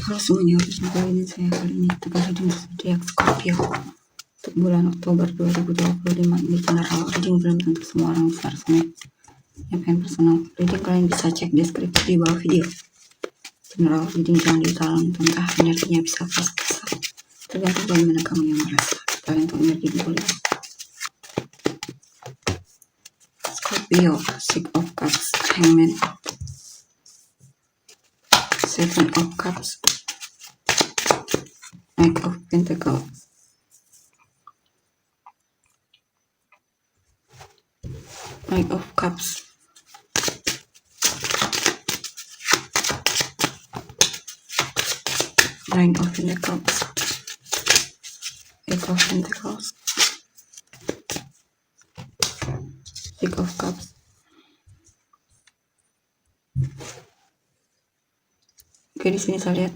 Halo semuanya, jumpa ini saya kali ini tegar reading zodiak Scorpio untuk bulan Oktober 2025. Ini general reading, belum tentu semua orang bisa resonate. Yang pengen personal reading kalian bisa cek deskripsi di bawah video. General reading jangan ditalan mentah, energinya bisa pas-pasan, tergantung bagaimana kamu yang merasa. Kalian untuk energi boleh. Scorpio, Six of Cups, Hangman, Seven of Cups, Knight of Pentacles, Knight of Cups, Nine of Pentacles, Eight of Pentacles, Six of Cups. Oke, di sini saya lihat.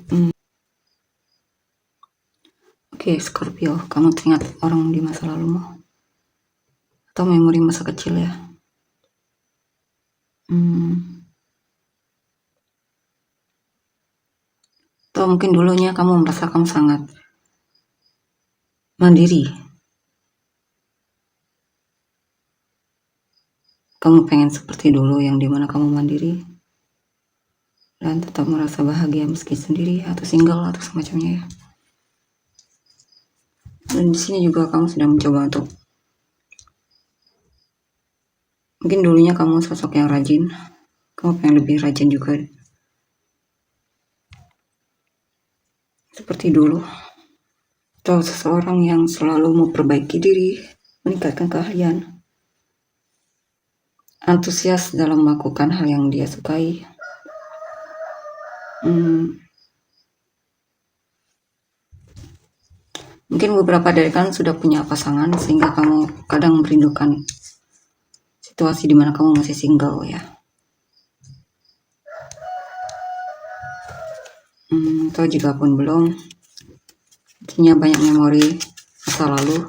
Oke, Scorpio, kamu teringat orang di masa lalumu atau memori masa kecil ya? Atau mungkin dulunya kamu merasa kamu sangat mandiri. Kamu pengen seperti dulu yang dimana kamu mandiri dan tetap merasa bahagia meski sendiri atau single atau semacamnya ya. Dan di sini juga kamu sedang mencoba untuk, mungkin dulunya kamu sosok yang rajin, kamu pengen lebih rajin juga seperti dulu, atau seseorang yang selalu memperbaiki diri, meningkatkan keahlian, antusias dalam melakukan hal yang dia sukai. Mungkin beberapa dari kalian sudah punya pasangan sehingga kamu kadang merindukan situasi dimana kamu masih single ya. Atau jika pun belum, artinya banyak memori masa lalu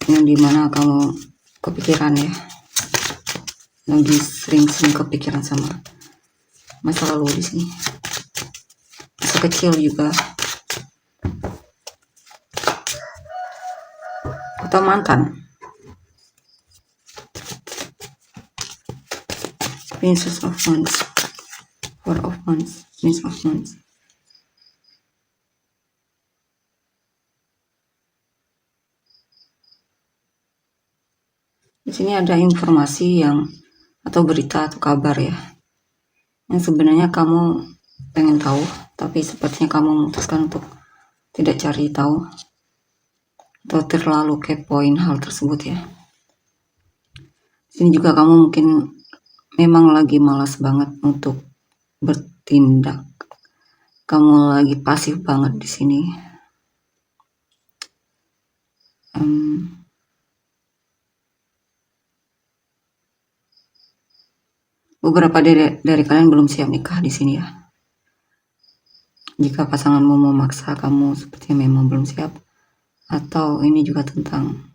yang dimana kamu kepikiran ya, lagi sering-sering kepikiran sama masa lalu di sini, masa kecil juga, atau mantan. Princess of Wands, Four of Wands, Prince of Wands. Di sini ada informasi yang atau berita atau kabar ya, yang sebenarnya kamu pengen tahu, tapi sepertinya kamu memutuskan untuk tidak cari tahu atau terlalu kepoin hal tersebut ya. Di sini juga kamu mungkin memang lagi malas banget untuk bertindak. Kamu lagi pasif banget di sini. Beberapa dari kalian belum siap nikah di sini ya. Jika pasanganmu memaksa kamu sepertinya memang belum siap, atau ini juga tentang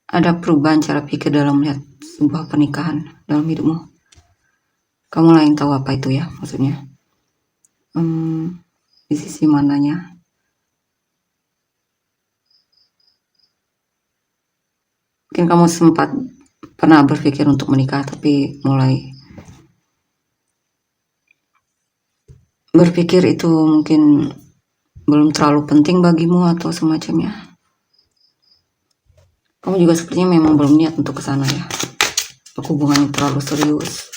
ada perubahan cara pikir dalam melihat sebuah pernikahan dalam hidupmu. Kamu lah yang tahu apa itu ya, maksudnya di sisi mananya. Mungkin kamu sempat pernah berpikir untuk menikah, tapi mulai berpikir itu mungkin belum terlalu penting bagimu atau semacamnya. Kamu juga sepertinya memang belum niat untuk ke sana ya, hubungannya terlalu serius.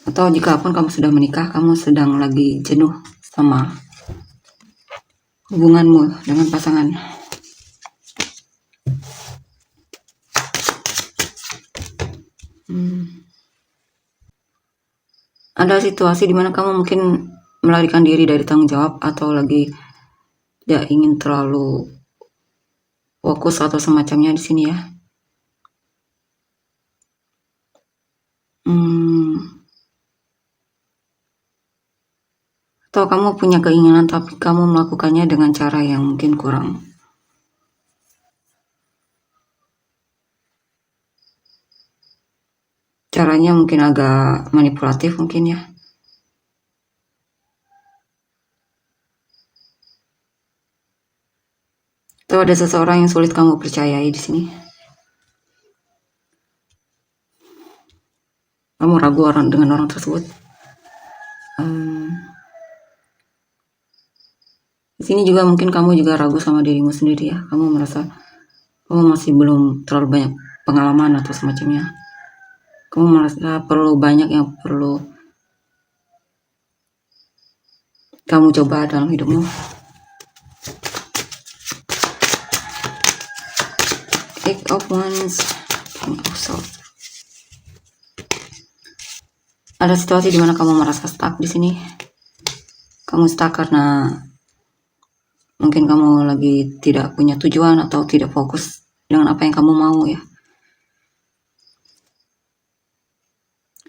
Atau jika pun kamu sudah menikah, kamu sedang lagi jenuh sama hubunganmu dengan pasangan. Ada situasi dimana kamu mungkin melarikan diri dari tanggung jawab atau lagi tidak ingin terlalu fokus atau semacamnya di sini ya. Atau kamu punya keinginan tapi kamu melakukannya dengan cara yang mungkin kurang caranya mungkin agak manipulatif mungkin ya. Atau ada seseorang yang sulit kamu percayai di sini. Kamu ragu dengan orang tersebut. Di sini juga mungkin kamu juga ragu sama dirimu sendiri ya. Kamu merasa kamu masih belum terlalu banyak pengalaman atau semacamnya. Kamu merasa perlu banyak yang perlu kamu coba dalam hidupmu. Eight of Wands, King of Swords. Ada situasi di mana kamu merasa stuck di sini. Kamu stuck karena mungkin kamu lagi tidak punya tujuan atau tidak fokus dengan apa yang kamu mau ya.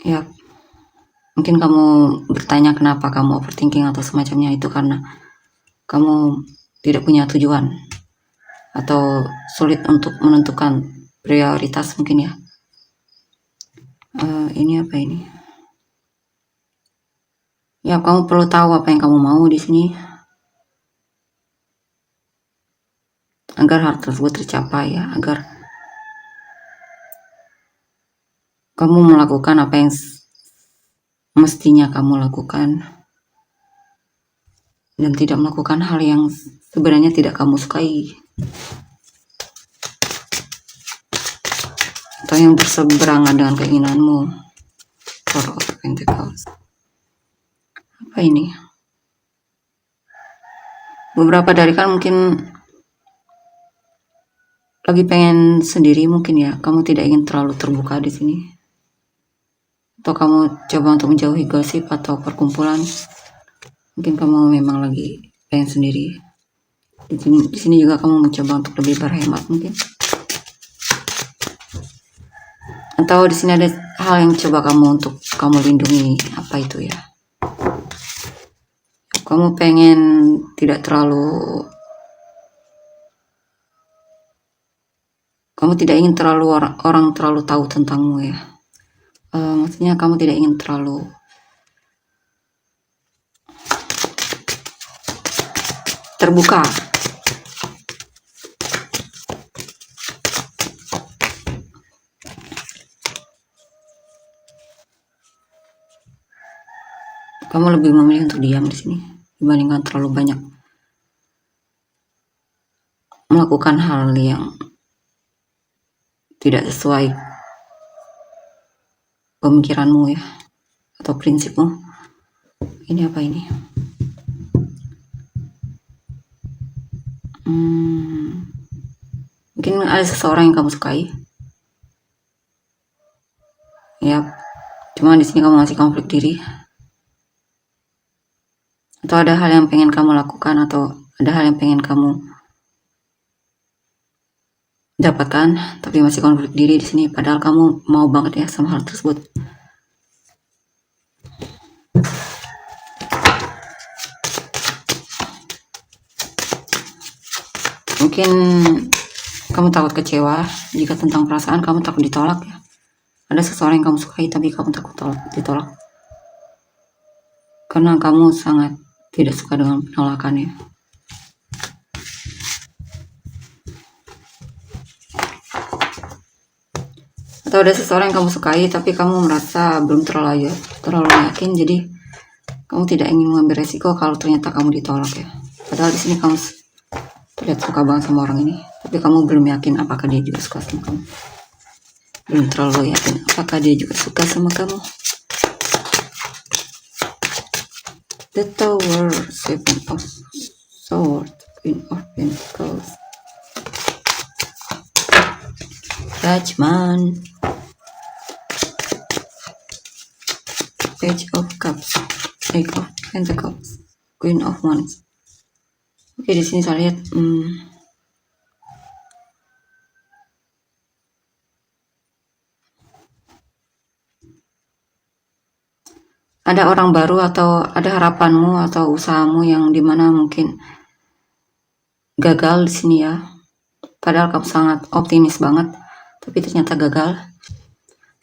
Ya, mungkin kamu bertanya kenapa kamu overthinking atau semacamnya, itu karena kamu tidak punya tujuan atau sulit untuk menentukan prioritas mungkin ya. Ini apa ini? Ya, kamu perlu tahu apa yang kamu mau di sini agar hal tersebut tercapai ya, agar kamu melakukan apa yang mestinya kamu lakukan dan tidak melakukan hal yang sebenarnya tidak kamu sukai atau yang berseberangan dengan keinginanmu. Four of Pentacles. Apa ini? Beberapa dari kalian mungkin lagi pengen sendiri mungkin ya. Kamu tidak ingin terlalu terbuka di sini. Atau kamu coba untuk menjauhi gosip atau perkumpulan. Mungkin kamu memang lagi pengen sendiri. Di sini juga kamu mencoba untuk lebih berhemat mungkin. Atau di sini ada hal yang coba kamu untuk kamu lindungi, apa itu ya? Kamu pengen tidak terlalu, kamu tidak ingin terlalu orang terlalu tahu tentangmu ya. Maksudnya kamu tidak ingin terlalu terbuka. Kamu lebih memilih untuk diam di sini dibandingkan terlalu banyak melakukan hal yang tidak sesuai pemikiranmu ya atau prinsipmu. Ini apa ini? Mungkin ada seseorang yang kamu sukai. Ya, cuma di sini kamu masih konflik diri. Atau ada hal yang pengen kamu lakukan atau ada hal yang pengen kamu dapatkan, tapi masih konflik diri di sini. Padahal kamu mau banget ya sama hal tersebut. Mungkin kamu takut kecewa jika tentang perasaan, kamu takut ditolak ya. Ada seseorang yang kamu sukai tapi kamu takut ditolak karena kamu sangat tidak suka dengan penolakan ya. Atau ada seseorang yang kamu sukai tapi kamu merasa belum terlalu yakin, jadi kamu tidak ingin mengambil resiko kalau ternyata kamu ditolak ya. Padahal di sini kamu terlihat suka banget sama orang ini, tapi kamu belum yakin apakah dia juga suka sama kamu. Belum terlalu yakin apakah dia juga suka sama kamu. The Tower, Seven of Swords, Queen of Pentacles, Judgment, Page of Cups, Eight of Pentacles, Queen of Wands. Oke, di sini saya lihat ada orang baru atau ada harapanmu atau usahamu yang dimana mungkin gagal di sini ya. Padahal kamu sangat optimis banget, tapi ternyata gagal.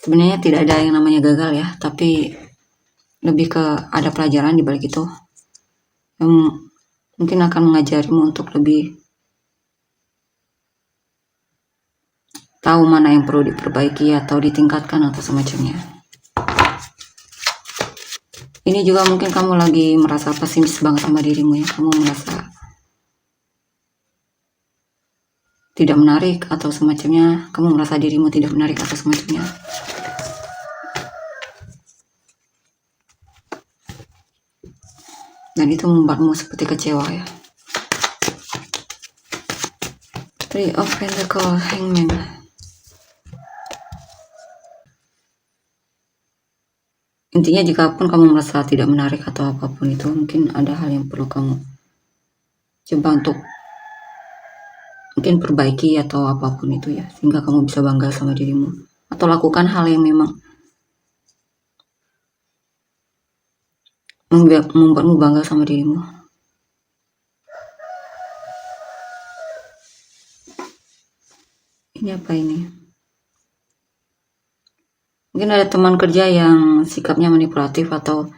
Sebenarnya tidak ada yang namanya gagal ya, tapi lebih ke ada pelajaran di balik itu yang mungkin akan mengajarimu untuk lebih tahu mana yang perlu diperbaiki atau ditingkatkan atau semacamnya. Ini juga mungkin kamu lagi merasa pesimis banget sama dirimu ya, kamu merasa tidak menarik atau semacamnya, kamu merasa dirimu tidak menarik atau semacamnya. Dan itu membuatmu seperti kecewa ya. Three of Pentacles, Hangman. Intinya jika pun kamu merasa tidak menarik atau apapun itu, mungkin ada hal yang perlu kamu coba untuk mungkin perbaiki atau apapun itu ya, sehingga kamu bisa bangga sama dirimu, atau lakukan hal yang memang membuatmu bangga sama dirimu. Ini apa ini? Mungkin ada teman kerja yang sikapnya manipulatif, atau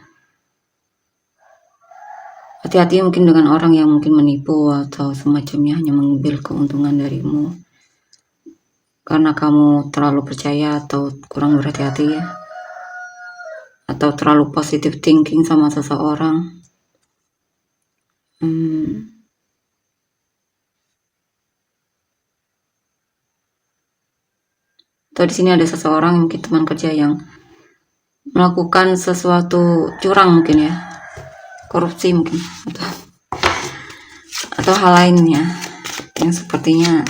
hati-hati mungkin dengan orang yang mungkin menipu atau semacamnya, hanya mengambil keuntungan darimu karena kamu terlalu percaya atau kurang berhati-hati ya, atau terlalu positive thinking sama seseorang. Atau di sini ada seseorang mungkin teman kerja yang melakukan sesuatu curang mungkin ya, korupsi mungkin, atau hal lainnya yang sepertinya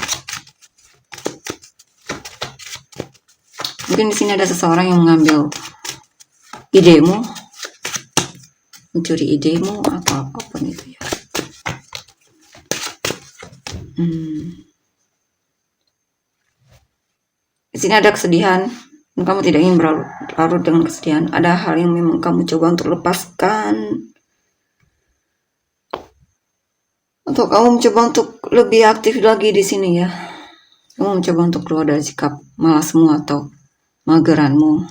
mungkin di sini ada seseorang yang mengambil idemu, mencuri idemu atau apapun itu ya. Di sini ada kesedihan, kamu tidak ingin berlarut dengan kesedihan. Ada hal yang memang kamu coba untuk lepaskan, atau kamu mencoba untuk lebih aktif lagi di sini ya. Kamu mencoba untuk keluar dari sikap malasmu atau mageranmu.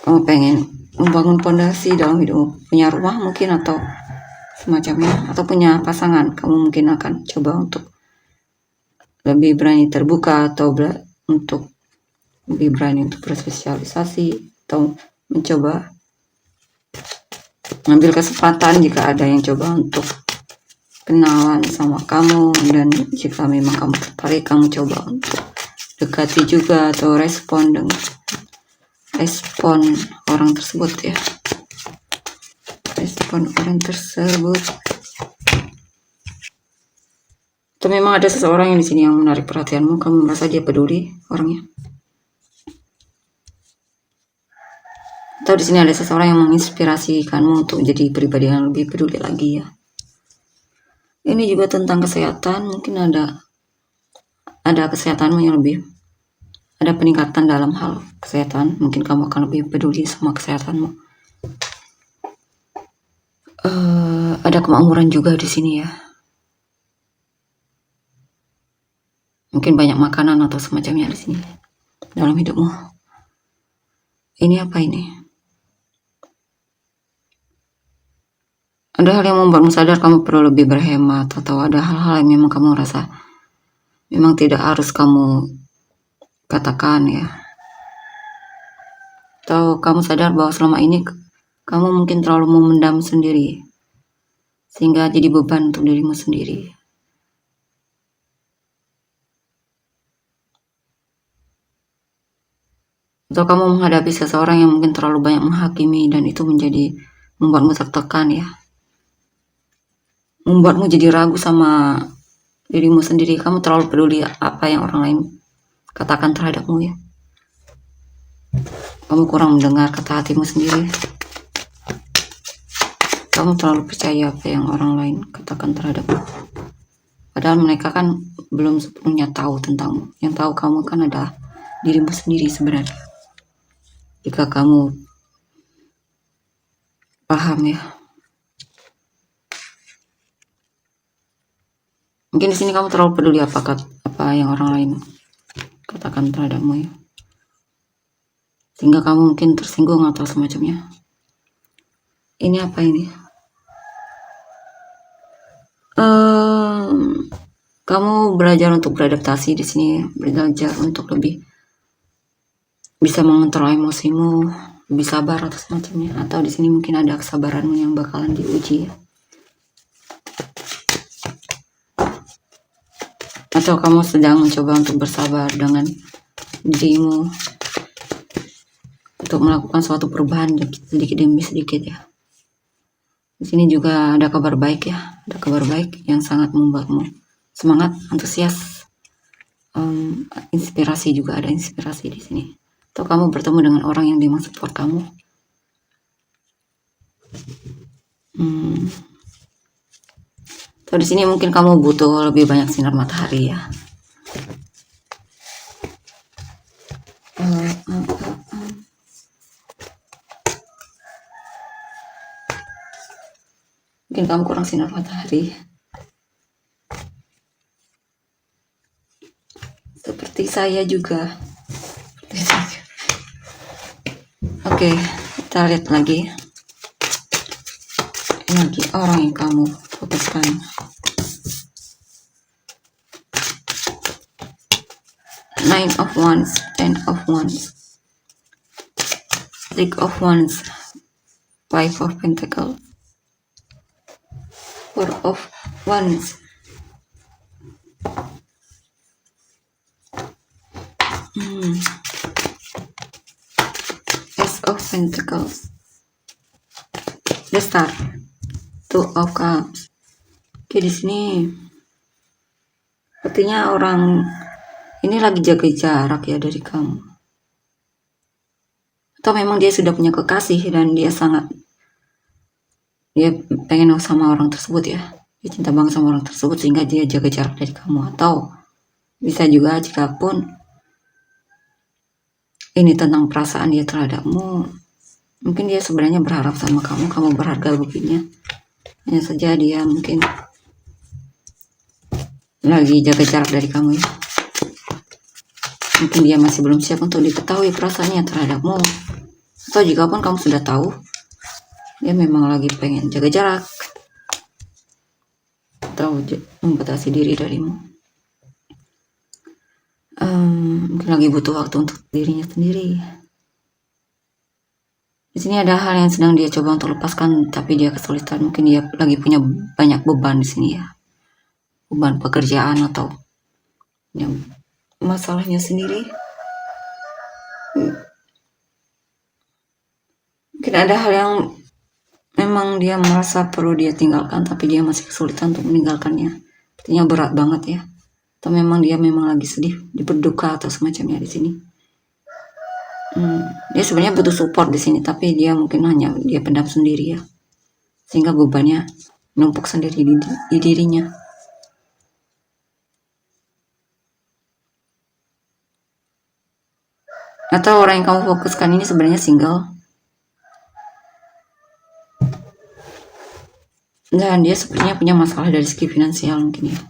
Kamu pengen membangun fondasi dalam hidupmu, punya rumah mungkin atau semacamnya, atau punya pasangan. Kamu mungkin akan coba untuk lebih berani terbuka, atau untuk lebih berani untuk bersosialisasi, atau mencoba mengambil kesempatan jika ada yang coba untuk kenalan sama kamu, dan jika memang kamu tertarik, kamu coba untuk dekati juga atau respon orang tersebut ya. Respon orang tersebut. Atau memang ada seseorang yang di sini yang menarik perhatianmu, kamu merasa dia peduli orangnya. Atau di sini ada seseorang yang menginspirasi kamu untuk menjadi pribadi yang lebih peduli lagi ya. Ini juga tentang kesehatan, mungkin ada kesehatanmu yang lebih, ada peningkatan dalam hal kesehatan, mungkin kamu akan lebih peduli sama kesehatanmu. Ada kemakmuran juga di sini ya. Mungkin banyak makanan atau semacamnya di sini dalam hidupmu. Ini apa ini? Ada hal yang membuatmu sadar kamu perlu lebih berhemat, atau ada hal-hal yang memang kamu rasa memang tidak harus kamu katakan ya. Atau kamu sadar bahwa selama ini kamu mungkin terlalu memendam sendiri, sehingga jadi beban untuk dirimu sendiri. Atau kamu menghadapi seseorang yang mungkin terlalu banyak menghakimi, dan itu membuatmu tertekan ya. Membuatmu jadi ragu sama dirimu sendiri. Kamu terlalu peduli apa yang orang lain katakan terhadapmu ya. Kamu kurang mendengar kata hatimu sendiri. Kamu terlalu percaya apa yang orang lain katakan terhadapmu. Padahal mereka kan belum sepenuhnya tahu tentangmu. Yang tahu kamu kan adalah dirimu sendiri sebenarnya. Jika kamu paham ya. Mungkin di sini kamu terlalu peduli apa yang orang lain katakan terhadapmu ya. sehingga kamu mungkin tersinggung atau semacamnya. Ini apa ini? Kamu belajar untuk beradaptasi di sini, belajar untuk lebih bisa mengontrol emosimu, lebih sabar atau semacamnya. Atau di sini mungkin ada kesabaranmu yang bakalan diuji ya. Atau kamu sedang mencoba untuk bersabar dengan dirimu untuk melakukan suatu perubahan sedikit demi sedikit ya. Di sini juga ada kabar baik ya, ada kabar baik yang sangat membuatmu semangat, antusias, inspirasi juga ada inspirasi di sini. Atau kamu bertemu dengan orang yang memang support kamu. Atau di sini mungkin kamu butuh lebih banyak sinar matahari ya. Mungkin kamu kurang sinar matahari. Seperti saya juga. Oke, kita lihat lagi. Ini lagi orang yang kamu fokuskan. Nine of Wands, Ten of Wands, Six of Wands, Five of Pentacles, Four of Wands, Ace of Pentacles, The Star, Two of Cups. Oke, di sini sepertinya orang ini lagi jaga jarak ya dari kamu. Atau memang dia sudah punya kekasih dan dia pengen sama orang tersebut ya. Dia cinta banget sama orang tersebut sehingga dia jaga jarak dari kamu. Atau bisa juga jika pun ini tentang perasaan dia terhadapmu, mungkin dia sebenarnya berharap sama kamu berharga baginya. Hanya saja dia mungkin lagi jaga jarak dari kamu ya. Mungkin dia masih belum siap untuk diketahui perasaannya terhadapmu. Atau jika pun kamu sudah tahu, dia memang lagi pengen jaga jarak atau membatasi diri darimu. Mungkin lagi butuh waktu untuk dirinya sendiri. Di sini ada hal yang sedang dia coba untuk lepaskan, tapi dia kesulitan. Mungkin dia lagi punya banyak beban di sini ya, beban pekerjaan atau yang masalahnya sendiri. Mungkin ada hal yang memang dia merasa perlu dia tinggalkan, tapi dia masih kesulitan untuk meninggalkannya. Artinya berat banget ya. Atau memang dia lagi sedih, berduka atau semacamnya di sini. Dia sebenarnya butuh support di sini, tapi dia mungkin hanya dia pendam sendiri ya, sehingga bebannya numpuk sendiri di dirinya. Atau orang yang kamu fokuskan ini sebenarnya single, dan dia sepertinya punya masalah dari segi finansial mungkin ya.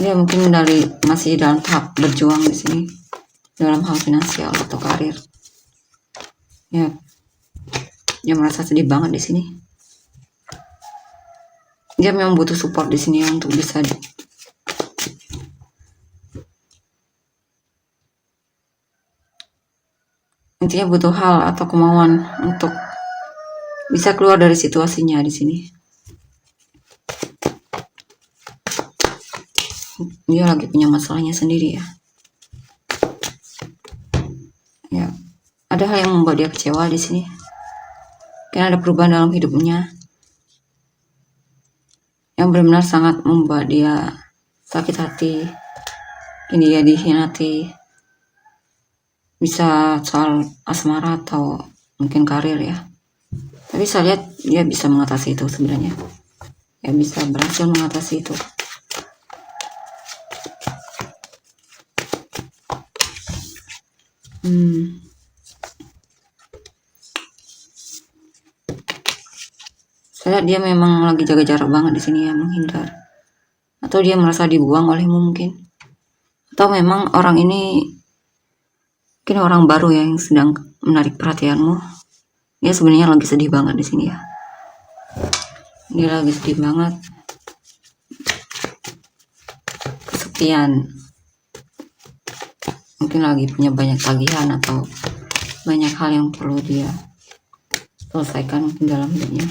Dia mungkin masih dalam tahap berjuang di sini dalam hal finansial atau karir. Ya, dia merasa sedih banget di sini. Dia memang butuh support di sini ya, untuk bisa intinya butuh hal atau kemauan untuk bisa keluar dari situasinya di sini. Dia lagi punya masalahnya sendiri ya. Ya, ada hal yang membuat dia kecewa di sini. Karena ada perubahan dalam hidupnya yang benar-benar sangat membuat dia sakit hati. Ini dia dikhianati. Bisa soal asmara atau mungkin karir ya. Tapi saya lihat dia bisa mengatasi itu sebenarnya. Ya, bisa berhasil mengatasi itu. Saya lihat dia memang lagi jaga jarak banget di sini ya, menghindar. Atau dia merasa dibuang olehmu mungkin. atau memang orang ini mungkin orang baru ya yang sedang menarik perhatianmu. Dia sebenarnya lagi sedih banget di sini ya. Dia lagi sedih banget, kesepian, mungkin lagi punya banyak tagihan atau banyak hal yang perlu dia selesaikan mungkin dalam hidupnya.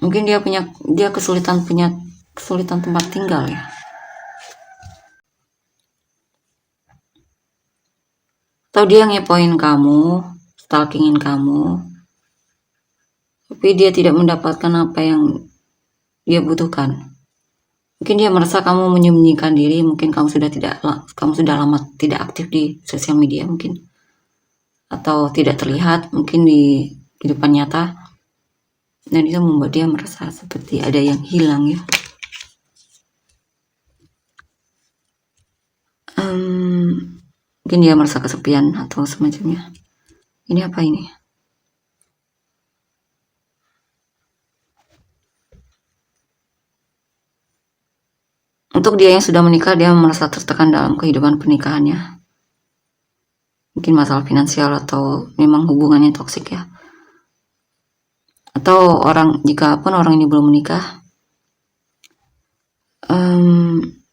Mungkin dia kesulitan tempat tinggal ya. Atau dia ngepoin kamu, stalkingin kamu, tapi dia tidak mendapatkan apa yang dia butuhkan. Mungkin dia merasa kamu menyembunyikan diri, mungkin kamu sudah lama tidak aktif di sosial media mungkin, atau tidak terlihat mungkin di kehidupan nyata, dan itu membuat dia merasa seperti ada yang hilang ya. Mungkin dia merasa kesepian atau semacamnya. Ini apa ini? Untuk dia yang sudah menikah, dia merasa tertekan dalam kehidupan pernikahannya. Mungkin masalah finansial atau memang hubungannya toksik ya. Atau jika pun orang ini belum menikah,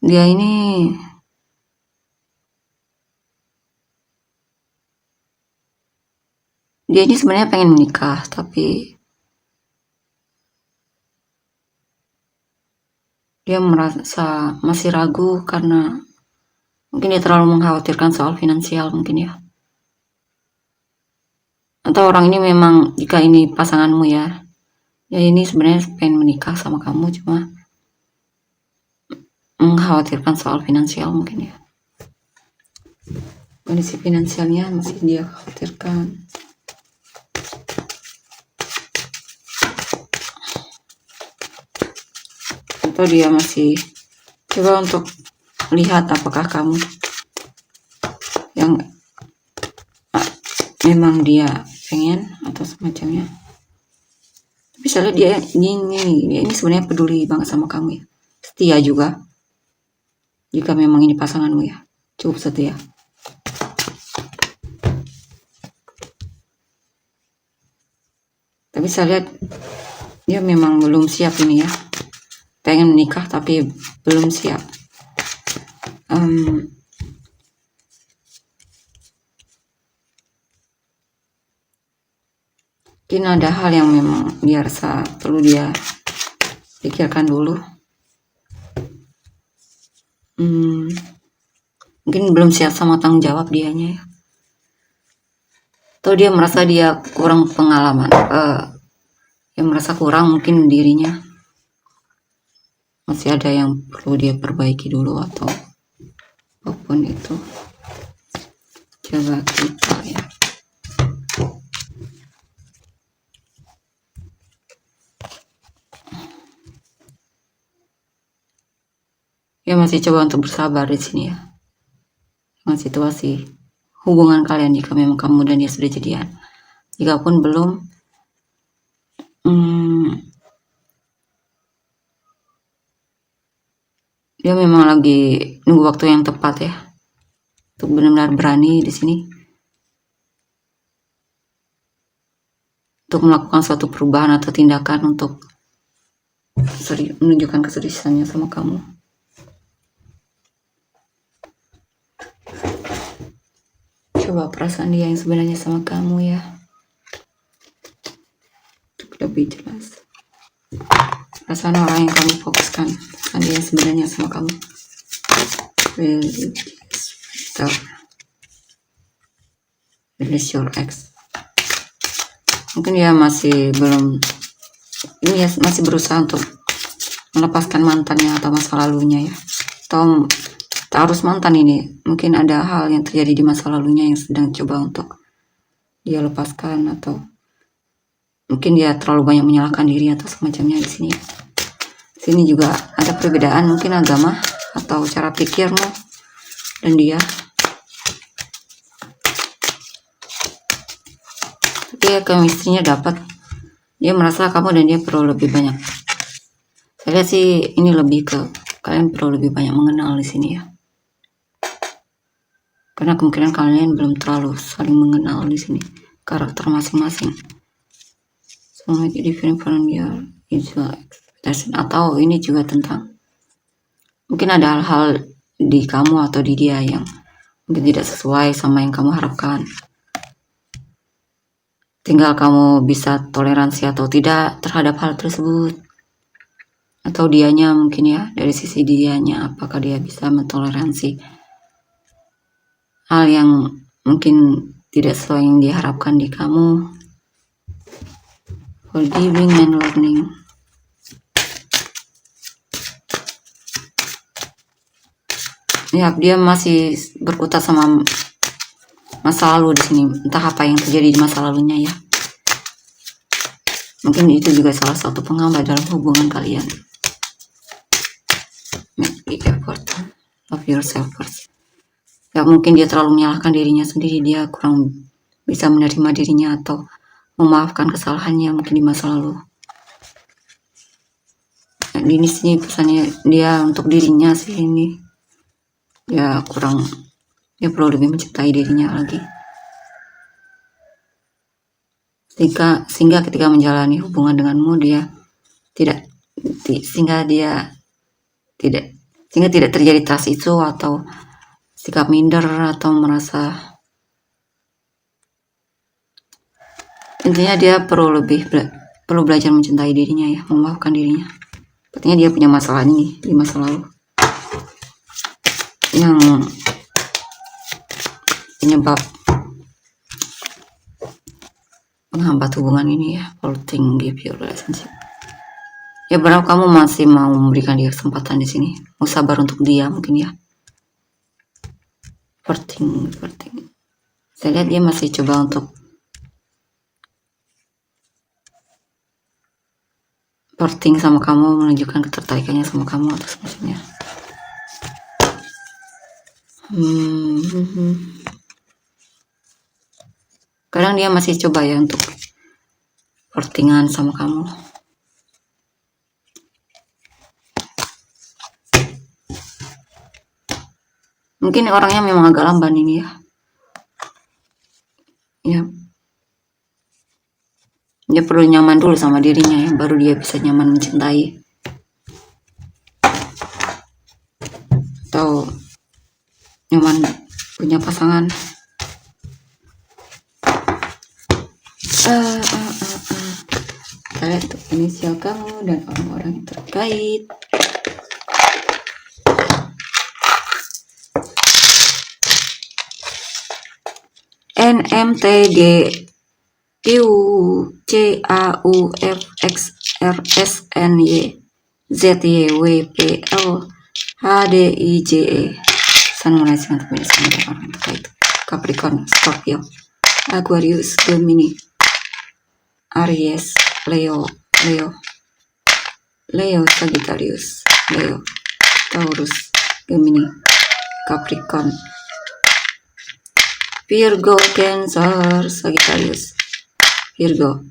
dia ini sebenarnya pengen menikah, tapi dia merasa masih ragu karena mungkin dia terlalu mengkhawatirkan soal finansial mungkin ya. Atau orang ini memang, jika ini pasanganmu ya ini sebenarnya pengen menikah sama kamu, cuma mengkhawatirkan soal finansial mungkin ya. Kondisi finansialnya masih dia khawatirkan. Atau dia masih coba untuk lihat apakah kamu yang memang dia pengen atau semacamnya. Tapi saya lihat dia ini sebenarnya peduli banget sama kamu ya, setia juga. Jika memang ini pasanganmu ya, cukup setia. Tapi saya lihat dia memang belum siap ini ya, pengen menikah tapi belum siap. Mungkin ada hal yang memang dia rasa perlu dia pikirkan dulu. Mungkin belum siap sama tanggung jawab dianya ya. Atau dia merasa dia kurang pengalaman, dia merasa kurang mungkin dirinya, masih ada yang perlu dia perbaiki dulu atau apapun itu. Coba kita ya masih coba untuk bersabar di sini ya dengan situasi hubungan kalian, jika memang kamu dan dia sudah jadian. Jika pun belum, dia memang lagi nunggu waktu yang tepat ya untuk benar-benar berani di sini untuk melakukan suatu perubahan atau tindakan untuk menunjukkan keseriusannya sama kamu. Coba perasaan dia yang sebenarnya sama kamu ya, untuk lebih jelas. Perasaan orang yang kamu fokuskan, perasaan dia yang sebenarnya sama kamu. Release your ex. Mungkin dia masih masih berusaha untuk melepaskan mantannya atau masa lalunya ya. Atau tak harus mantan ini, mungkin ada hal yang terjadi di masa lalunya yang sedang coba untuk dia lepaskan, atau mungkin dia terlalu banyak menyalahkan diri atau semacamnya di sini. Sini juga ada perbedaan mungkin agama atau cara pikirmu dan dia. Tapi ya chemistry-nya dapat. Dia merasa kamu dan dia perlu lebih banyak Saya lihat sih ini lebih ke kalian perlu lebih banyak mengenal di sini ya. Karena kemungkinan kalian belum terlalu saling mengenal di sini karakter masing-masing. So make it different from your usual expectation. Atau ini juga tentang mungkin ada hal-hal di kamu atau di dia yang mungkin tidak sesuai sama yang kamu harapkan. Tinggal kamu bisa toleransi atau tidak terhadap hal tersebut. Atau dianya mungkin ya, dari sisi dianya apakah dia bisa mentoleransi hal yang mungkin tidak sesuai yang diharapkan di kamu. Forgiving and learning. Ya, dia masih berkutat sama masa lalu di sini. Entah apa yang terjadi di masa lalunya ya. Mungkin itu juga salah satu penghambat dalam hubungan kalian. Make the effort. Love yourself first. Ya, mungkin dia terlalu menyalahkan dirinya sendiri. Dia kurang bisa menerima dirinya atau memaafkan kesalahannya mungkin di masa lalu. Di sini pesannya dia untuk dirinya sih ini. Ya kurang, dia perlu lebih mencintai dirinya lagi. Sehingga ketika menjalani hubungan denganmu dia tidak terjadi trust itu atau sikap minder atau merasa, intinya dia perlu belajar mencintai dirinya ya, memaafkan dirinya. Sepertinya dia punya masalah ini di masa lalu yang penyebab menghambat hubungan ini ya. Floating give your relationship. Ya berapa kamu masih mau memberikan dia kesempatan di sini, mau sabar untuk dia mungkin ya. Floating. Saya lihat dia masih coba untuk flirting sama kamu, menunjukkan ketertarikannya sama kamu atau semacamnya. Kadang dia masih coba ya untuk flirtingan sama kamu. Mungkin orangnya memang agak lamban ini ya. Ya. Dia perlu nyaman dulu sama dirinya ya, baru dia bisa nyaman mencintai. Atau nyaman punya pasangan. Kalian untuk inisial kamu dan orang-orang yang terkait. NMTG Q C A U F X R S N Y Z Y W P L H D I J E. Sun Rising untuk orang terkait. Capricorn, Scorpio, Aquarius, Gemini, Aries, Leo, Sagittarius, Leo, Taurus, Gemini, Capricorn, Virgo, Cancer, Sagittarius, Virgo,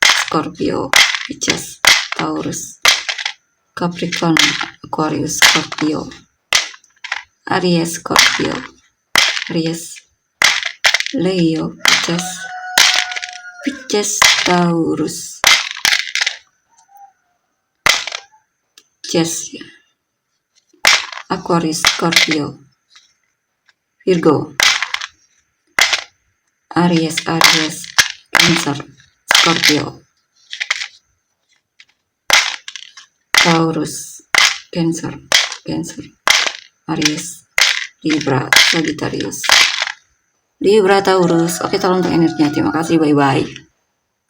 Scorpio, Pisces, Taurus, Capricorn, Aquarius, Scorpio, Aries, Scorpio, Aries, Leo, Pisces, Taurus, Pisces, Aquarius, Scorpio, Virgo, Aries, Cancer, Scorpio, Taurus, Cancer, Aries, Libra, Sagittarius, Libra, Taurus. Oke, tolong untuk energinya. Terima kasih, bye-bye.